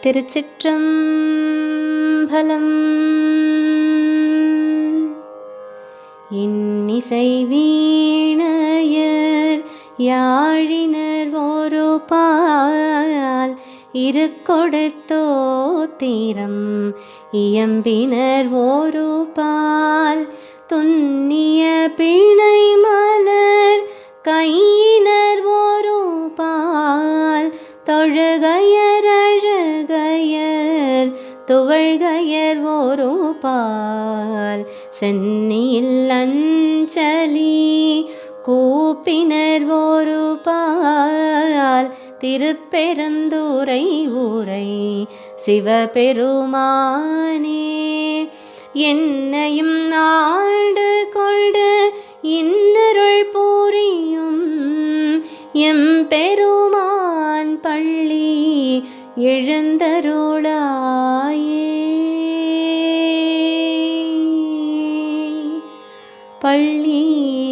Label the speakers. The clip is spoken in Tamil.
Speaker 1: திருச்சிற்றம்பலம். இன்னிசை வீணையர் யாழினர் ஒரு பால் இருக்கொடுத்தோத்திரம் இயம்பினர் ஒரு பால் துன்னிய பிணை மலர் கையினர் ஒரு பால் தொழுகையர் அழகையர் துவழ்கையர் ஒரு பால் சென்னியில் அஞ்சலி கூப்பினர் ஒரு பால் திருப்பெருந்துறை ஊரை சிவபெருமானே என்னையும் ஆண்டு கொண்டு இன்னருள் புரியும் எம்பெருமான் பள்ளி எழுந்தருளாயே. பள்ளி